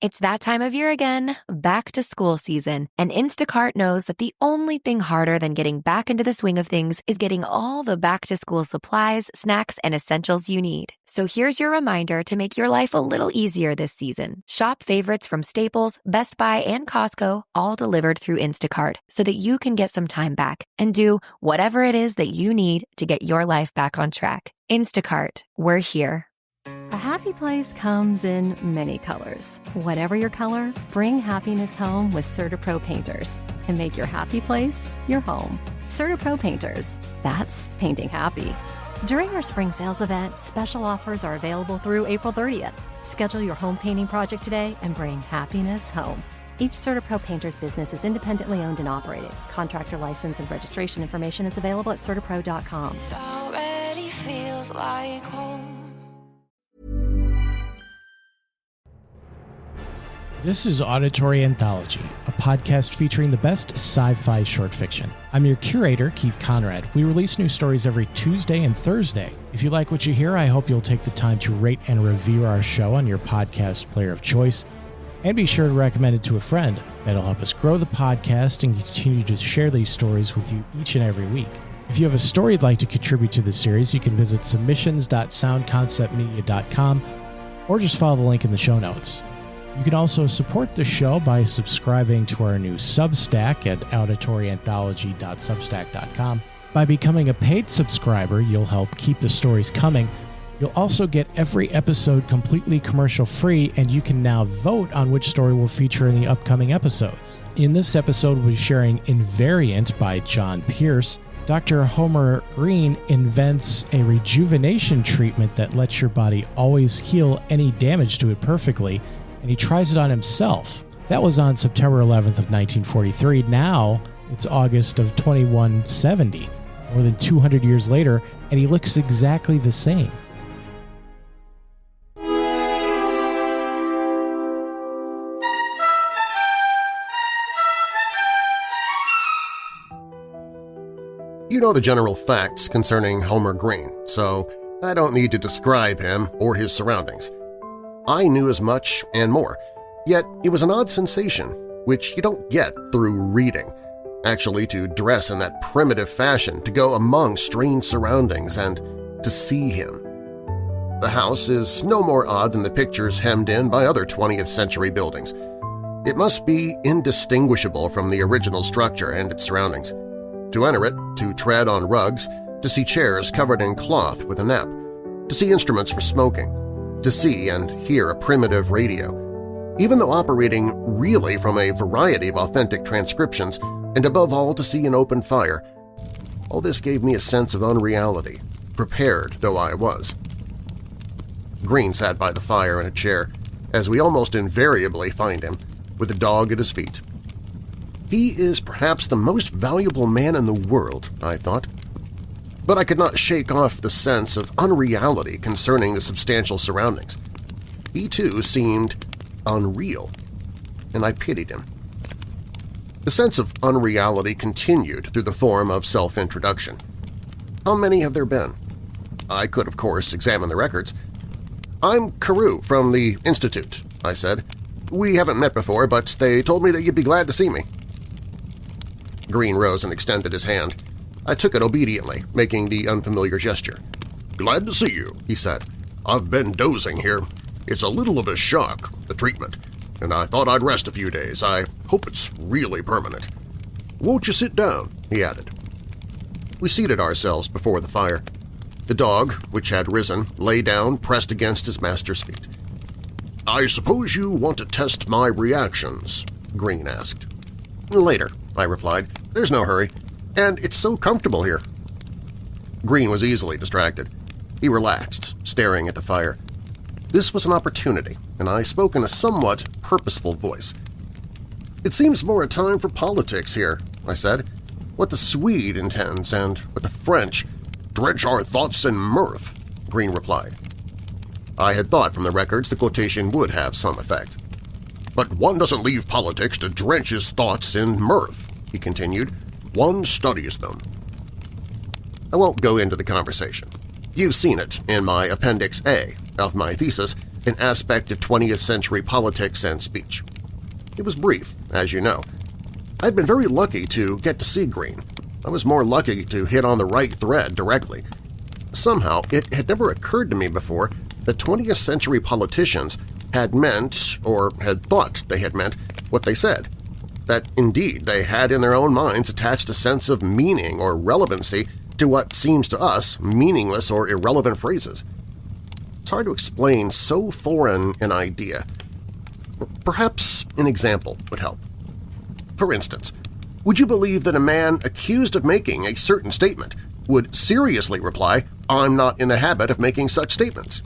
It's that time of year again, back to school season, and Instacart knows that the only thing harder than getting back into the swing of things is getting all the back-to-school supplies, snacks, and essentials you need. So here's your reminder to make your life a little easier this season. Shop favorites from Staples, Best Buy, and Costco, all delivered through Instacart, so that you can get some time back and do whatever it is that you need to get your life back on track. Instacart, we're here. A happy place comes in many colors. Whatever your color, bring happiness home with CertaPro Painters and make your happy place your home. CertaPro Painters, that's painting happy. During our spring sales event, special offers are available through April 30th. Schedule your home painting project today and bring happiness home. Each CertaPro Painters business is independently owned and operated. Contractor license and registration information is available at CertaPro.com. It already feels like home. This is Auditory Anthology, a podcast featuring the best sci-fi short fiction. I'm your curator, Keith Conrad. We release new stories every Tuesday and Thursday. If you like what you hear, I hope you'll take the time to rate and review our show on your podcast player of choice. And be sure to recommend it to a friend. That'll help us grow the podcast and continue to share these stories with you each and every week. If you have a story you'd like to contribute to the series, you can visit submissions.soundconceptmedia.com or just follow the link in the show notes. You can also support the show by subscribing to our new Substack at auditoryanthology.substack.com. By becoming a paid subscriber, you'll help keep the stories coming. You'll also get every episode completely commercial-free, and you can now vote on which story will feature in the upcoming episodes. In this episode, we'll be sharing Invariant by John Pierce. Dr. Homer Green invents a rejuvenation treatment that lets your body always heal any damage to it perfectly, and he tries it on himself. That was on September 11th of 1943. Now it's August of 2170, more than 200 years later, and he looks exactly the same. You know the general facts concerning Homer Green, so I don't need to describe him or his surroundings. I knew as much and more, yet it was an odd sensation, which you don't get through reading, actually to dress in that primitive fashion, to go among strange surroundings and to see him. The house is no more odd than the pictures hemmed in by other 20th century buildings. It must be indistinguishable from the original structure and its surroundings. To enter it, to tread on rugs, to see chairs covered in cloth with a nap, to see instruments for smoking, to see and hear a primitive radio, even though operating really from a variety of authentic transcriptions, and above all to see an open fire. All this gave me a sense of unreality, prepared though I was. Green sat by the fire in a chair, as we almost invariably find him, with a dog at his feet. He is perhaps the most valuable man in the world, I thought. But I could not shake off the sense of unreality concerning the substantial surroundings. He, too, seemed unreal, and I pitied him. The sense of unreality continued through the form of self-introduction. How many have there been? I could, of course, examine the records. "I'm Carew from the Institute," I said. "We haven't met before, but they told me that you'd be glad to see me." Green rose and extended his hand. I took it obediently, making the unfamiliar gesture. "Glad to see you," he said. "I've been dozing here. It's a little of a shock, the treatment, and I thought I'd rest a few days. I hope it's really permanent. Won't you sit down?" he added. We seated ourselves before the fire. The dog, which had risen, lay down pressed against his master's feet. "I suppose you want to test my reactions?" Green asked. "Later," I replied. "There's no hurry. And it's so comfortable here." Green was easily distracted. He relaxed, staring at the fire. This was an opportunity, and I spoke in a somewhat purposeful voice. "It seems more a time for politics here," I said. "What the Swede intends and what the French—" "Drench our thoughts in mirth," Green replied. I had thought from the records the quotation would have some effect. "But one doesn't leave politics to drench his thoughts in mirth," he continued. "One studies them." I won't go into the conversation. You've seen it in my Appendix A of my thesis, an aspect of 20th century politics and speech. It was brief, as you know. I'd been very lucky to get to see Green. I was more lucky to hit on the right thread directly. Somehow, it had never occurred to me before that 20th century politicians had meant, or had thought they had meant, what they said. That indeed they had in their own minds attached a sense of meaning or relevancy to what seems to us meaningless or irrelevant phrases. It's hard to explain so foreign an idea. Perhaps an example would help. For instance, would you believe that a man accused of making a certain statement would seriously reply, "I'm not in the habit of making such statements"?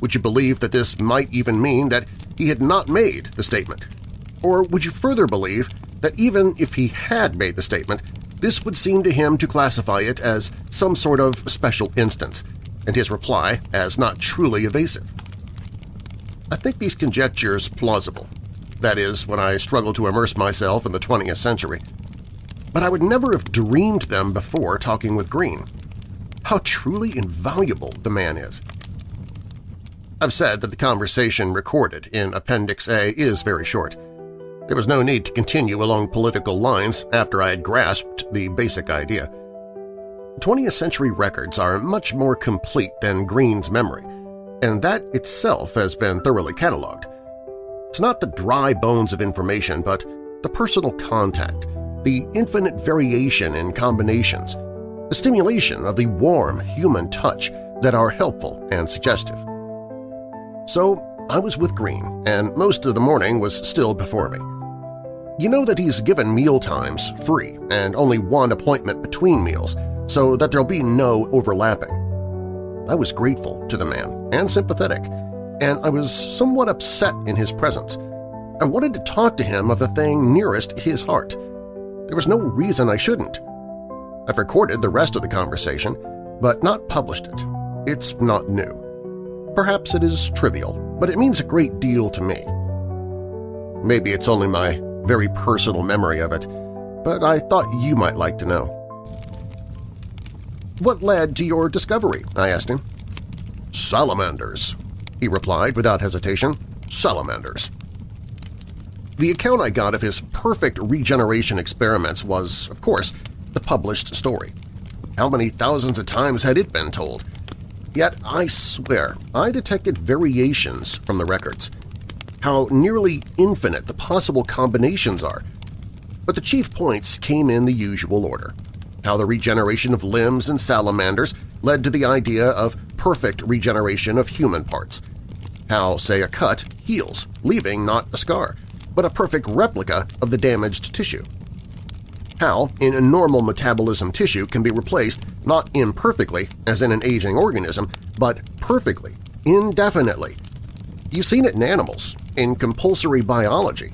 Would you believe that this might even mean that he had not made the statement? Or would you further believe that even if he had made the statement, this would seem to him to classify it as some sort of special instance, and his reply as not truly evasive? I think these conjectures plausible. That is, when I struggle to immerse myself in the 20th century. But I would never have dreamed them before talking with Green. How truly invaluable the man is. I've said that the conversation recorded in Appendix A is very short. There was no need to continue along political lines after I had grasped the basic idea. 20th century records are much more complete than Green's memory, and that itself has been thoroughly cataloged. It's not the dry bones of information, but the personal contact, the infinite variation in combinations, the stimulation of the warm human touch that are helpful and suggestive. So I was with Green, and most of the morning was still before me. You know that he's given meal times free and only one appointment between meals, so that there'll be no overlapping. I was grateful to the man and sympathetic, and I was somewhat upset in his presence. I wanted to talk to him of the thing nearest his heart. There was no reason I shouldn't. I've recorded the rest of the conversation, but not published it. It's not new. Perhaps it is trivial, but it means a great deal to me. Maybe it's only my very personal memory of it, but I thought you might like to know. "What led to your discovery?" I asked him. "Salamanders," he replied without hesitation. "Salamanders." The account I got of his perfect regeneration experiments was, of course, the published story. How many thousands of times had it been told? Yet I swear I detected variations from the records. How nearly infinite the possible combinations are. But the chief points came in the usual order. How the regeneration of limbs in salamanders led to the idea of perfect regeneration of human parts. How, say, a cut heals, leaving not a scar, but a perfect replica of the damaged tissue. How, in a normal metabolism tissue can be replaced not imperfectly, as in an aging organism, but perfectly, indefinitely. You've seen it in animals, in compulsory biology.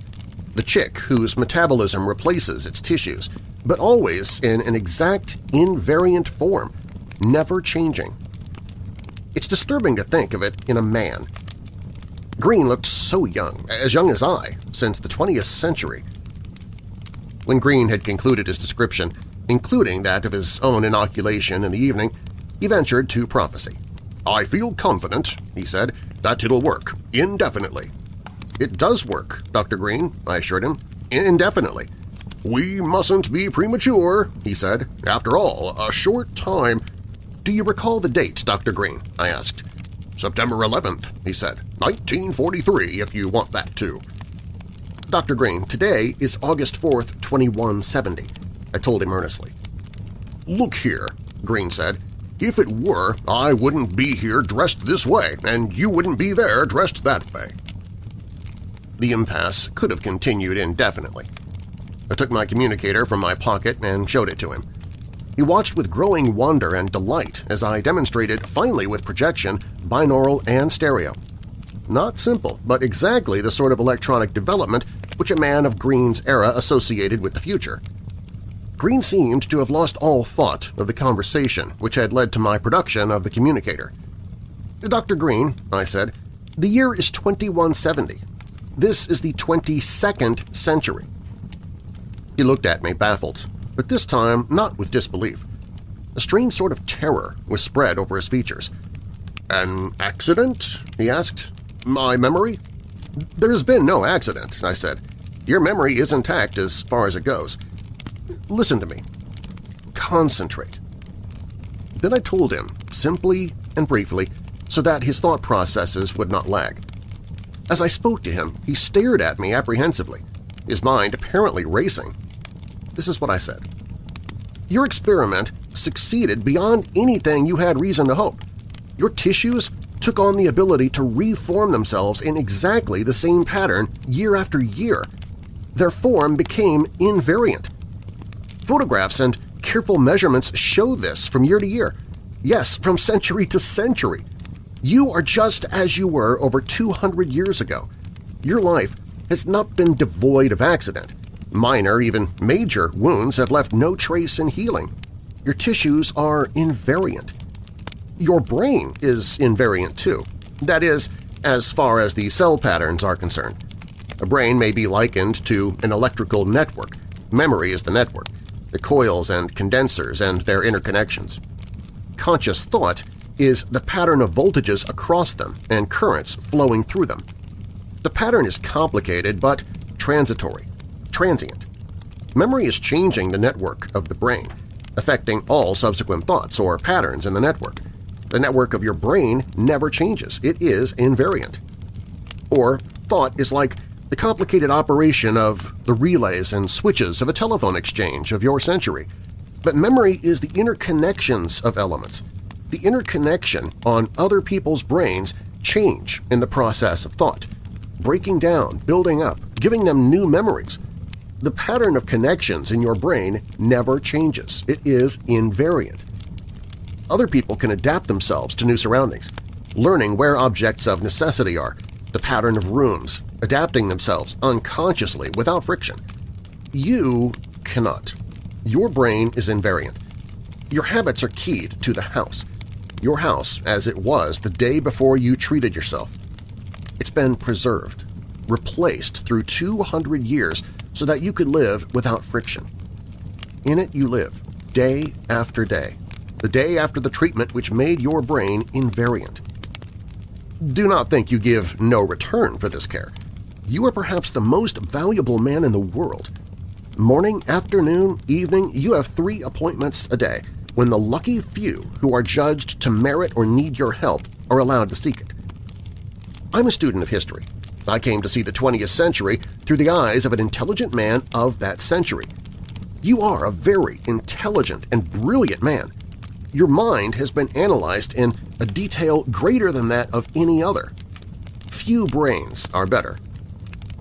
The chick whose metabolism replaces its tissues, but always in an exact invariant form, never changing. It's disturbing to think of it in a man. Green looked so young as I, since the 20th century. When Green had concluded his description, including that of his own inoculation in the evening, he ventured to prophecy. "I feel confident," he said, "that it'll work, indefinitely." "It does work, Dr. Green," I assured him, "indefinitely." "We mustn't be premature," he said. "After all, a short time—" "Do you recall the date, Dr. Green?" I asked. "September 11th, he said. 1943, if you want that too." "Dr. Green, today is August 4th, 2170, I told him earnestly. "Look here," Green said. "If it were, I wouldn't be here dressed this way, and you wouldn't be there dressed that way." The impasse could have continued indefinitely. I took my communicator from my pocket and showed it to him. He watched with growing wonder and delight as I demonstrated, finally with projection, binaural and stereo. Not simple, but exactly the sort of electronic development which a man of Green's era associated with the future. Green seemed to have lost all thought of the conversation which had led to my production of the communicator. "Dr. Green," I said, "the year is 2170. This is the 22nd century." He looked at me baffled, but this time not with disbelief. A strange sort of terror was spread over his features. "An accident?" he asked. My memory? There's been no accident, I said. Your memory is intact as far as it goes. Listen to me. Concentrate. Then I told him, simply and briefly, so that his thought processes would not lag. As I spoke to him, he stared at me apprehensively, his mind apparently racing. This is what I said. Your experiment succeeded beyond anything you had reason to hope. Your tissues took on the ability to reform themselves in exactly the same pattern year after year. Their form became invariant. Photographs and careful measurements show this from year to year. Yes, from century to century. You are just as you were over 200 years ago. Your life has not been devoid of accident. Minor, even major, wounds have left no trace in healing. Your tissues are invariant. Your brain is invariant too. That is, as far as the cell patterns are concerned. A brain may be likened to an electrical network. Memory is the network, the coils and condensers and their interconnections. Conscious thought is the pattern of voltages across them and currents flowing through them. The pattern is complicated but transitory, transient. Memory is changing the network of the brain, affecting all subsequent thoughts or patterns in the network. The network of your brain never changes. It is invariant. Or thought is like the complicated operation of the relays and switches of a telephone exchange of your century. But memory is the interconnections of elements. The interconnection on other people's brains change in the process of thought, breaking down, building up, giving them new memories. The pattern of connections in your brain never changes. It is invariant. Other people can adapt themselves to new surroundings, learning where objects of necessity are, the pattern of rooms, adapting themselves unconsciously without friction. You cannot. Your brain is invariant. Your habits are keyed to the house. Your house as it was the day before you treated yourself. It's been preserved, replaced through 200 years so that you could live without friction. In it you live, day after day, the day after the treatment which made your brain invariant. Do not think you give no return for this care. You are perhaps the most valuable man in the world. Morning, afternoon, evening, you have 3 appointments a day when the lucky few who are judged to merit or need your help are allowed to seek it. I'm a student of history. I came to see the 20th century through the eyes of an intelligent man of that century. You are a very intelligent and brilliant man. Your mind has been analyzed in a detail greater than that of any other. Few brains are better.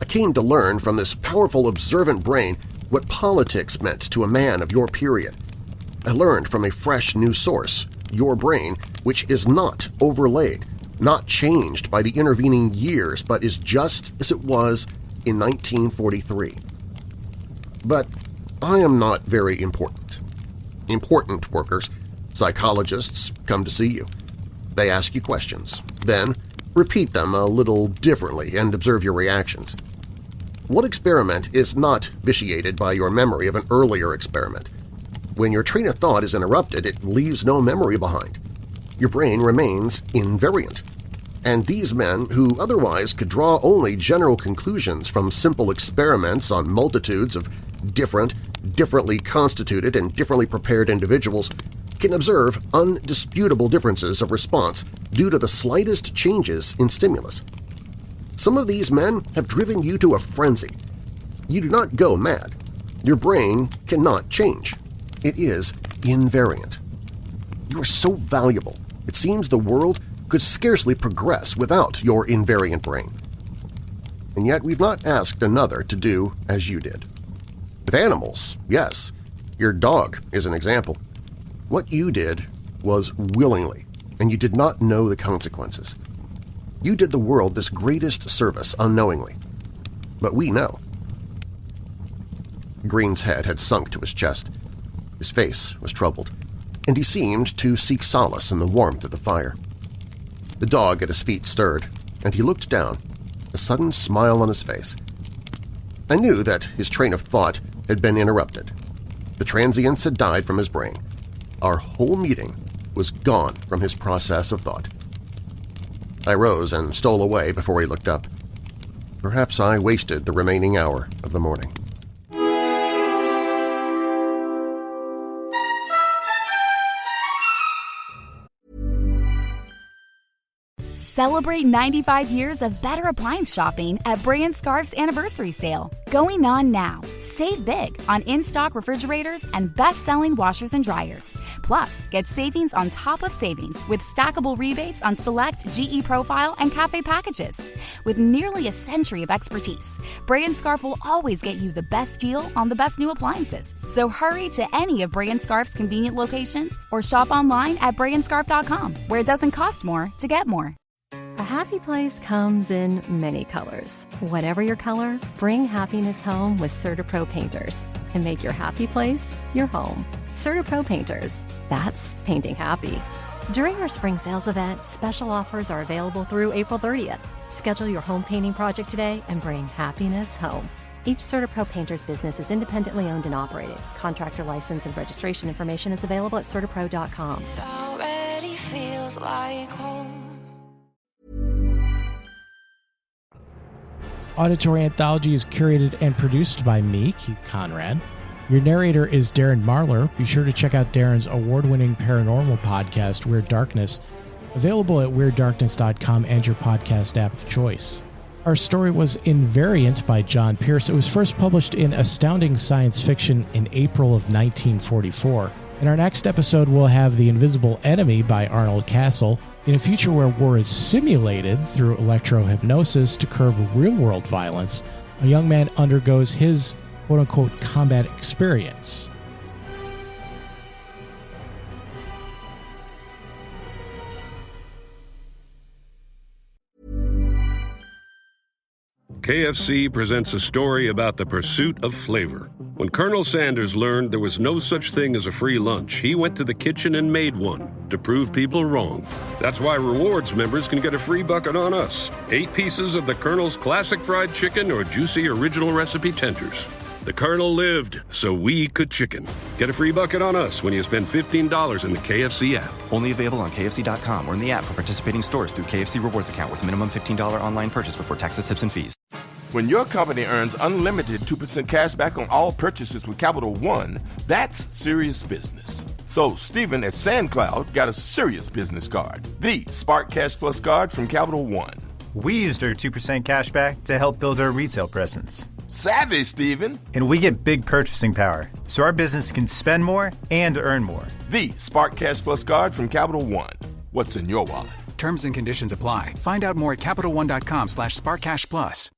I came to learn from this powerful, observant brain what politics meant to a man of your period. I learned from a fresh new source, your brain, which is not overlaid, not changed by the intervening years, but is just as it was in 1943. But I am not very important. Important workers, psychologists, come to see you. They ask you questions, then repeat them a little differently and observe your reactions. What experiment is not vitiated by your memory of an earlier experiment? When your train of thought is interrupted, it leaves no memory behind. Your brain remains invariant. And these men, who otherwise could draw only general conclusions from simple experiments on multitudes of differently constituted and differently prepared individuals, can observe undisputable differences of response due to the slightest changes in stimulus. Some of these men have driven you to a frenzy. You do not go mad. Your brain cannot change. It is invariant. You are so valuable, it seems the world could scarcely progress without your invariant brain. And yet we've not asked another to do as you did. With animals, yes, your dog is an example. What you did was willingly, and you did not know the consequences. You did the world this greatest service unknowingly. But we know. Green's head had sunk to his chest. His face was troubled, and he seemed to seek solace in the warmth of the fire. The dog at his feet stirred, and he looked down, a sudden smile on his face. I knew that his train of thought had been interrupted. The transience had died from his brain. Our whole meeting was gone from his process of thought. I rose and stole away before he looked up. Perhaps I wasted the remaining hour of the morning. Celebrate 95 years of better appliance shopping at Bray & Scarf's Anniversary Sale. Going on now. Save big on in-stock refrigerators and best-selling washers and dryers. Plus, get savings on top of savings with stackable rebates on select GE Profile and Cafe packages. With nearly a century of expertise, Bray & Scarf will always get you the best deal on the best new appliances. So hurry to any of Bray & Scarf's convenient locations or shop online at brayandscarf.com, where it doesn't cost more to get more. A happy place comes in many colors. Whatever your color, bring happiness home with CertaPro painters and make your happy place your home. CertaPro painters, that's painting happy. During our spring sales event, special offers are available through April 30th. Schedule your home painting project today and bring happiness home. Each CertaPro painter's business is independently owned and operated. Contractor license and registration information is available at CertaPro.com. It already feels like home. Auditory Anthology is curated and produced by me, Keith Conrad. Your narrator is Darren Marlar. Be sure to check out Darren's award-winning paranormal podcast, Weird Darkness, available at WeirdDarkness.com and your podcast app of choice. Our story was Invariant by John Pierce. It was first published in Astounding Science Fiction in April of 1944. In our next episode, we'll have The Invisible Enemy by Arnold Castle. In a future where war is simulated through electrohypnosis to curb real-world violence, a young man undergoes his quote-unquote combat experience. KFC presents a story about the pursuit of flavor. When Colonel Sanders learned there was no such thing as a free lunch, he went to the kitchen and made one to prove people wrong. That's why Rewards members can get a free bucket on us. 8 pieces of the Colonel's classic fried chicken or juicy original recipe tenders. The Colonel lived so we could chicken. Get a free bucket on us when you spend $15 in the KFC app. Only available on KFC.com or in the app for participating stores through KFC Rewards account with minimum $15 online purchase before taxes, tips, and fees. When your company earns unlimited 2% cash back on all purchases with Capital One, that's serious business. So Stephen at SandCloud got a serious business card, the Spark Cash Plus card from Capital One. We used our 2% cash back to help build our retail presence. Savvy, Stephen. And we get big purchasing power, so our business can spend more and earn more. The Spark Cash Plus card from Capital One. What's in your wallet? Terms and conditions apply. Find out more at CapitalOne.com/SparkCashPlus.